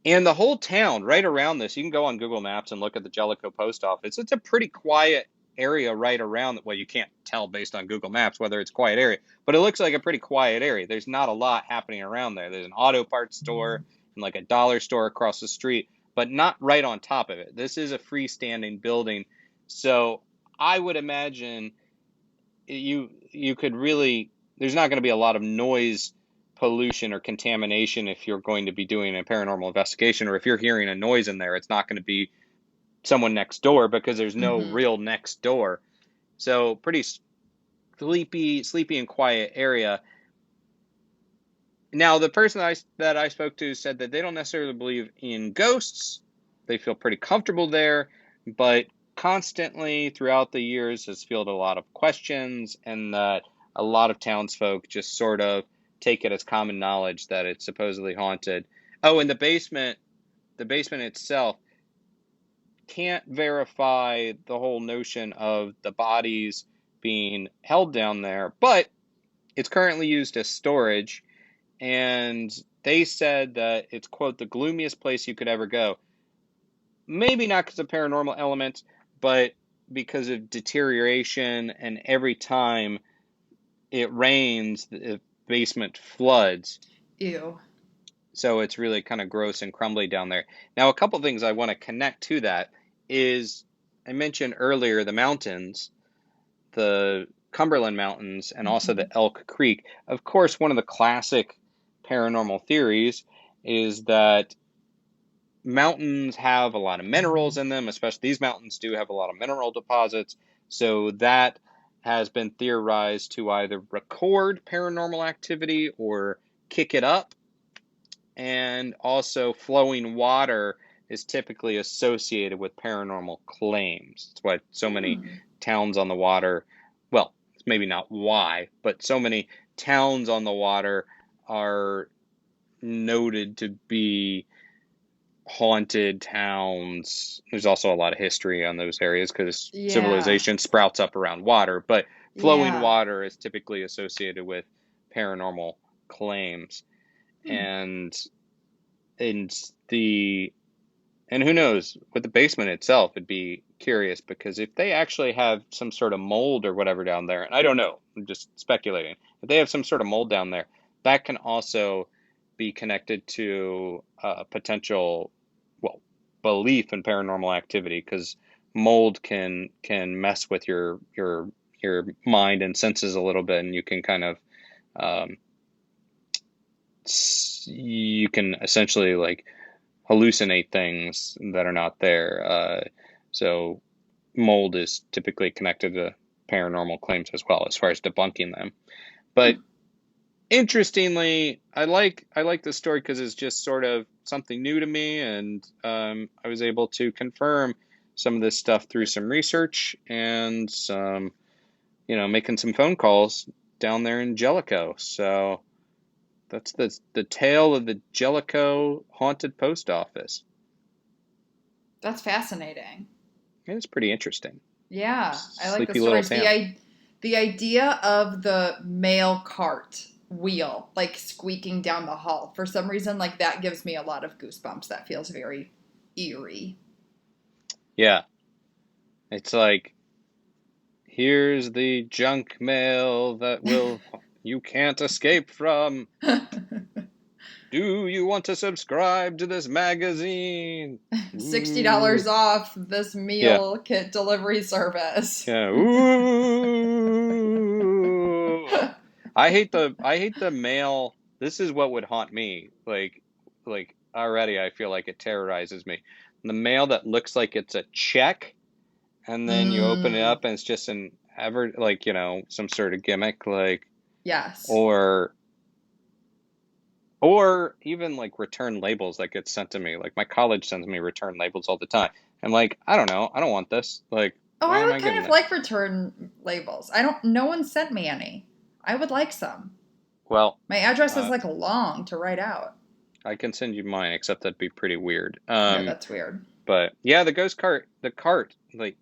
And the whole town right around this, you can go on Google Maps and look at the Jellico post office. It's a pretty quiet area right around. Well, you can't tell based on Google Maps whether it's a quiet area, but it looks like a pretty quiet area. There's not a lot happening around there. There's an auto parts store and like a dollar store across the street, but not right on top of it. This is a freestanding building. So I would imagine you could really, there's not going to be a lot of noise pollution or contamination if you're going to be doing a paranormal investigation, or if you're hearing a noise in there, it's not going to be someone next door, because there's no real next door. So pretty sleepy and quiet area. Now, the person that I spoke to said that they don't necessarily believe in ghosts. They feel pretty comfortable there, but constantly throughout the years has fielded a lot of questions, and that a lot of townsfolk just sort of take it as common knowledge that it's supposedly haunted. Oh, and the basement itself can't verify the whole notion of the bodies being held down there, but it's currently used as storage. And they said that it's, quote, the gloomiest place you could ever go. Maybe not because of paranormal elements, but because of deterioration, and every time it rains, the basement floods. Ew. So it's really kind of gross and crumbly down there. Now, a couple things I want to connect to that is, I mentioned earlier the mountains, the Cumberland Mountains, and also the Elk Creek. Of course, one of the classic paranormal theories is that mountains have a lot of minerals in them, especially these mountains do have a lot of mineral deposits. So that has been theorized to either record paranormal activity or kick it up. And also, flowing water is typically associated with paranormal claims. That's why so many towns on the water, well, maybe not why, but so many towns on the water are noted to be haunted towns. There's also a lot of history on those areas because civilization sprouts up around water, but flowing water is typically associated with paranormal claims. And who knows, with the basement itself, it'd be curious, because if they actually have some sort of mold or whatever down there, and I don't know, I'm just speculating, if they have some sort of mold down there, that can also be connected to potential, well, belief in paranormal activity, because mold can mess with your mind and senses a little bit, and you can kind of you can essentially like hallucinate things that are not there. So mold is typically connected to paranormal claims as well, as far as debunking them. But interestingly, I like this story because it's just sort of something new to me, and I was able to confirm some of this stuff through some research and some, making some phone calls down there in Jellico. So that's the tale of the Jellico haunted post office. That's fascinating. It's pretty interesting. Yeah, I like the Sleepy little stories. town. The idea of the mail cart wheel, like squeaking down the hall, for some reason, like that gives me a lot of goosebumps. That feels very eerie. Yeah. It's like, here's the junk mail that you can't escape from. Do you want to subscribe to this magazine? $60 off this meal kit delivery service. Yeah. Ooh. I hate the mail. This is what would haunt me. Like already I feel like it terrorizes me. The mail that looks like it's a check, and then you open it up and it's just some sort of gimmick, like, yes. Or even like return labels that get sent to me. Like my college sends me return labels all the time. I'm like, I don't know. I don't want this. Like, I would kind of like return labels. No one sent me any. I would like some. Well, my address is like long to write out. I can send you mine, except that'd be pretty weird. Yeah, that's weird. But yeah, the cart, like,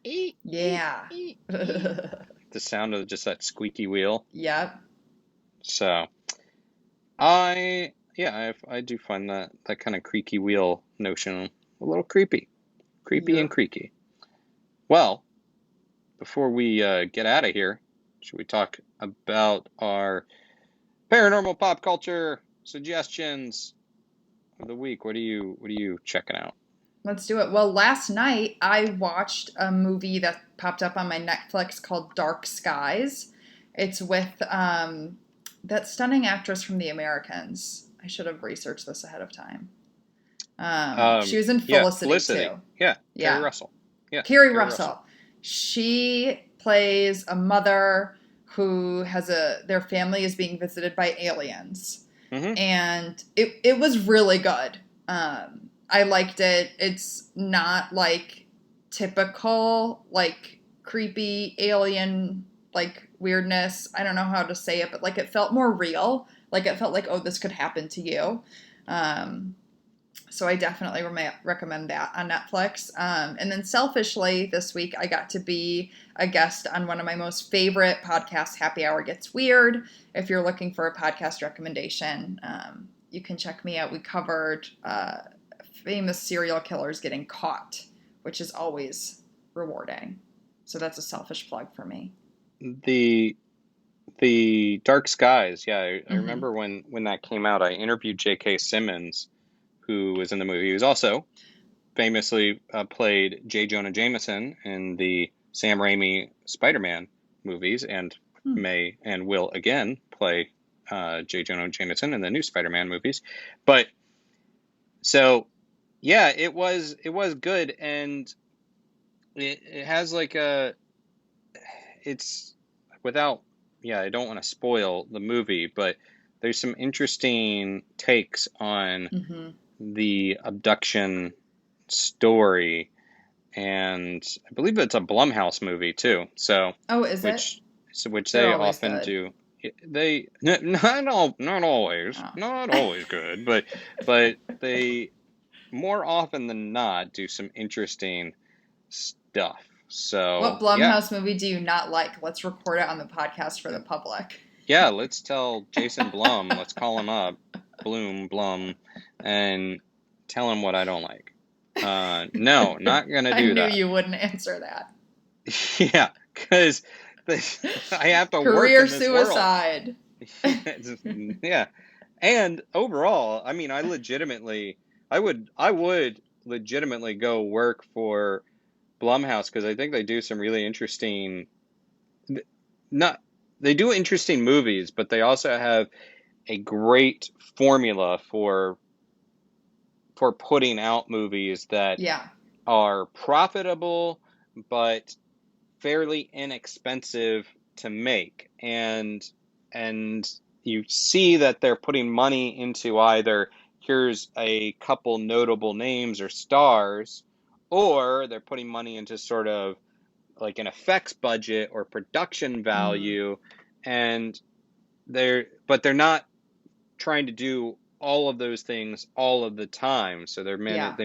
yeah. The sound of just that squeaky wheel. Yep. So, I do find that kind of creaky wheel notion a little creepy, and creaky. Well, before we get out of here, should we talk about our paranormal pop culture suggestions of the week? What are you checking out? Let's do it. Well, last night I watched a movie that popped up on my Netflix called Dark Skies. It's with that stunning actress from The Americans. I should have researched this ahead of time. She was in Felicity too. Yeah. Kerry Russell. Yeah. Kerry Russell. She plays a mother who has their family is being visited by aliens. Mm-hmm. And it was really good. I liked it. It's not like typical, like creepy alien, like weirdness. I don't know how to say it, but like it felt more real. Like it felt like, oh, this could happen to you. So I definitely recommend that on Netflix. And then selfishly, this week I got to be a guest on one of my most favorite podcasts, Happy Hour Gets Weird. If you're looking for a podcast recommendation, you can check me out. We covered famous serial killers getting caught, which is always rewarding. So that's a selfish plug for me. The Dark Skies, yeah, I Mm-hmm. remember when that came out. I interviewed J.K. Simmons, who was in the movie. He was also famously played J. Jonah Jameson in the Sam Raimi Spider-Man movies, and may and will again play J. Jonah Jameson in the new Spider-Man movies. But so, yeah, it was good, and it has like it's without, yeah, I don't want to spoil the movie, but there's some interesting takes on Mm-hmm. the abduction story, and I believe it's a Blumhouse movie too. So, Oh, is which it? which They're they always often good. do. Not always, Oh. not always good, but they more often than not do some interesting stuff. What So, yeah. Blumhouse movie do you not like? Let's record it on the podcast for the public. Yeah, let's tell Jason Blum, let's call him up, Blum, and tell him what I don't like. No, not gonna I do knew that. you wouldn't answer that. Yeah, because I have to work Career in this world. suicide. Yeah, and overall, I mean, I would legitimately go work for Blumhouse, because I think they do some really interesting, not they do interesting movies, but they also have a great formula for putting out movies that Yeah. are profitable but fairly inexpensive to make, and you see that they're putting money into either here's a couple notable names or stars, or they're putting money into sort of like an effects budget or production value, and they're not trying to do all of those things all of the time. So they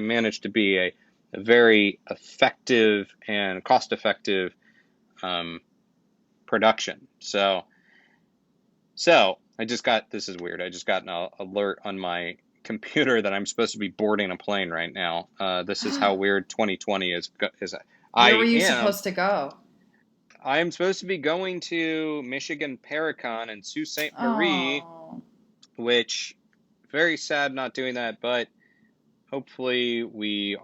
manage to be a very effective and cost-effective production. So this is weird. I just got an alert on my computer that I'm supposed to be boarding a plane right now. This is how weird 2020 is. Where were you supposed to go? I am supposed to be going to Michigan Paracon in Sault Ste. Marie, Oh. which very sad not doing that, but hopefully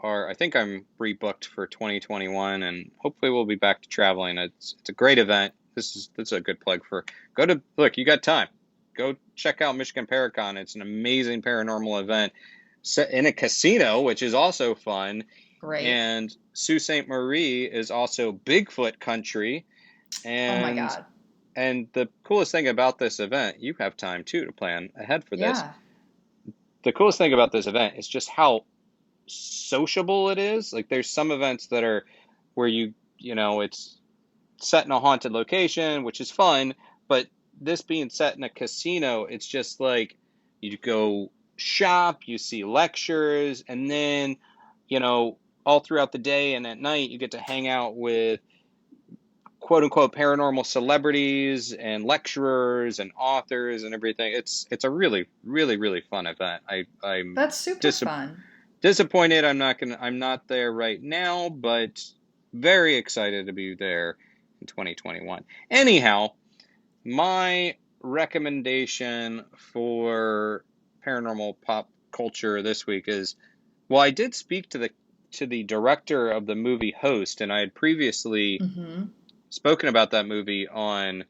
I think I'm rebooked for 2021, and hopefully we'll be back to traveling. It's a great event. This is a good plug for, look, you got time. Go check out Michigan Paracon. It's an amazing paranormal event set in a casino, which is also fun. Great. And Sault Ste. Marie is also Bigfoot country. And, oh my God. And the coolest thing about this event, you have time too to plan ahead for this. The coolest thing about this event is just how sociable it is. Like, there's some events that are where it's set in a haunted location, which is fun, but this being set in a casino, it's just like you go shop, you see lectures, and then, all throughout the day and at night, you get to hang out with quote unquote paranormal celebrities and lecturers and authors and everything. It's a really, really, really fun event. I'm That's super fun. Disappointed I'm not there right now, but very excited to be there in 2021. Anyhow, my recommendation for paranormal pop culture this week is, well, I did speak to the director of the movie Host, and I had previously spoken about that movie on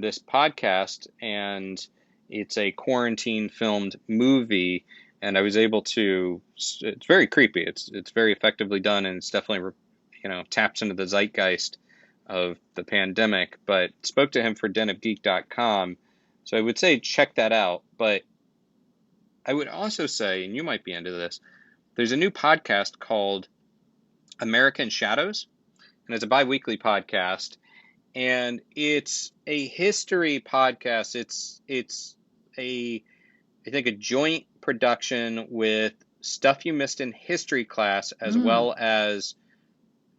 this podcast, and it's a quarantine filmed movie, and I was able to. It's very creepy. It's very effectively done, and it's definitely taps into the zeitgeist of the pandemic, but spoke to him for denofgeek.com. So I would say check that out. But I would also say, and you might be into this, there's a new podcast called American Shadows, and it's a bi-weekly podcast, and it's a history podcast. It's I think a joint production with Stuff You Missed in History Class, as well as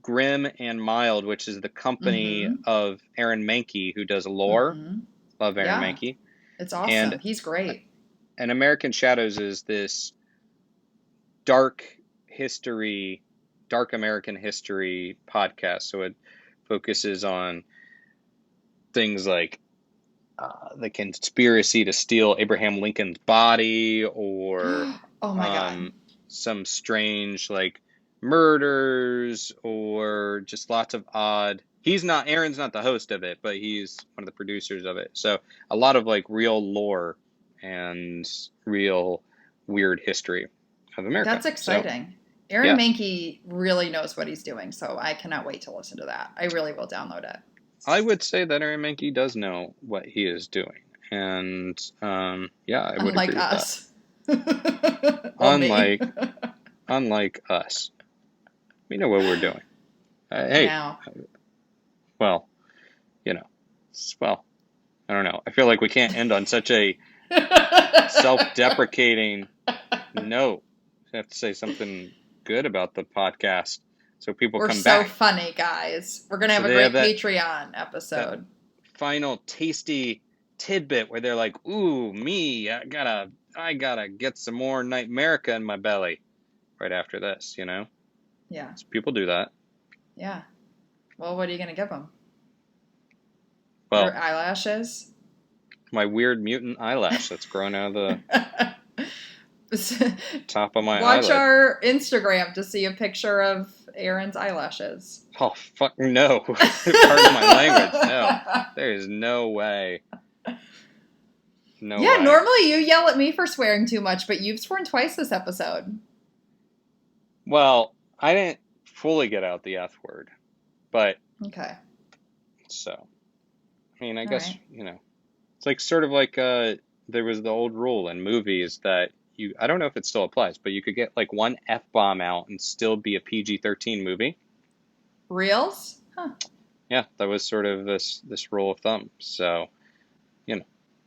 Grim and Mild, which is the company of Aaron Mahnke, who does lore. Love Aaron Mahnke. It's awesome. And he's great. And American Shadows is this dark American history podcast. So it focuses on things like the conspiracy to steal Abraham Lincoln's body, or oh my God, some strange like murders, or just lots of odd. Aaron's not the host of it, but he's one of the producers of it. So a lot of like real lore and real weird history of America. That's exciting. So, Aaron Mahnke really knows what he's doing, so I cannot wait to listen to that. I really will download it. I would say that Aaron Mahnke does know what he is doing, and I would agree us. with that. Unlike us, we know what we're doing. Hey, now. Well, I don't know. I feel like we can't end on such a self-deprecating note. We have to say something good about the podcast so people come back. We're so funny, guys. We're gonna have a great Patreon episode. Final tasty tidbit where they're like, "Ooh, me! I gotta get some more NightMerica in my belly." Right after this, Yeah. So people do that. Yeah. Well, what are you gonna give them? Well, your eyelashes. My weird mutant eyelash that's grown out of the top of my Watch eyelid. our Instagram to see a picture of Aaron's eyelashes. Oh, fuck no. Pardon my language. No. There is no way. No way. Yeah, normally you yell at me for swearing too much, but you've sworn twice this episode. Well, I didn't fully get out the F word, but... Okay. So, I mean, I guess, it's like sort of like there was the old rule in movies that I don't know if it still applies, but you could get like one F-bomb out and still be a PG-13 movie. Reals? Huh. Yeah, that was sort of this rule of thumb. So,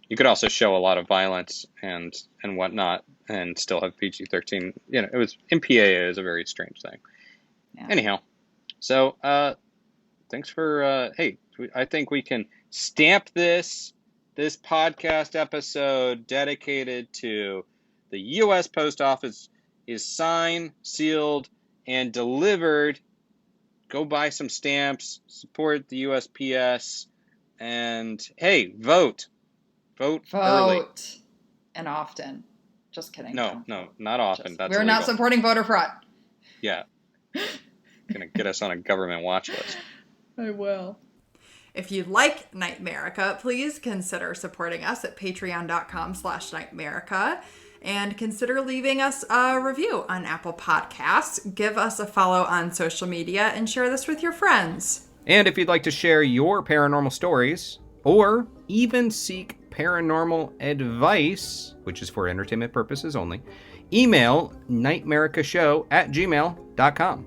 you could also show a lot of violence and whatnot and still have PG-13. It was, MPAA is a very strange thing. Yeah. Anyhow, so thanks for, hey, I think we can stamp this podcast episode dedicated to the U.S. Post Office is signed, sealed, and delivered. Go buy some stamps, support the USPS, and hey, vote. Vote early. And often. Just kidding. No, not often. That's we're illegal. not supporting voter fraud. Yeah. Gonna get us on a government watch list. I will. If you like NightMerica, please consider supporting us at patreon.com/NightMerica. And consider leaving us a review on Apple Podcasts. Give us a follow on social media and share this with your friends. And if you'd like to share your paranormal stories or even seek paranormal advice, which is for entertainment purposes only, email nightmericashow@gmail.com.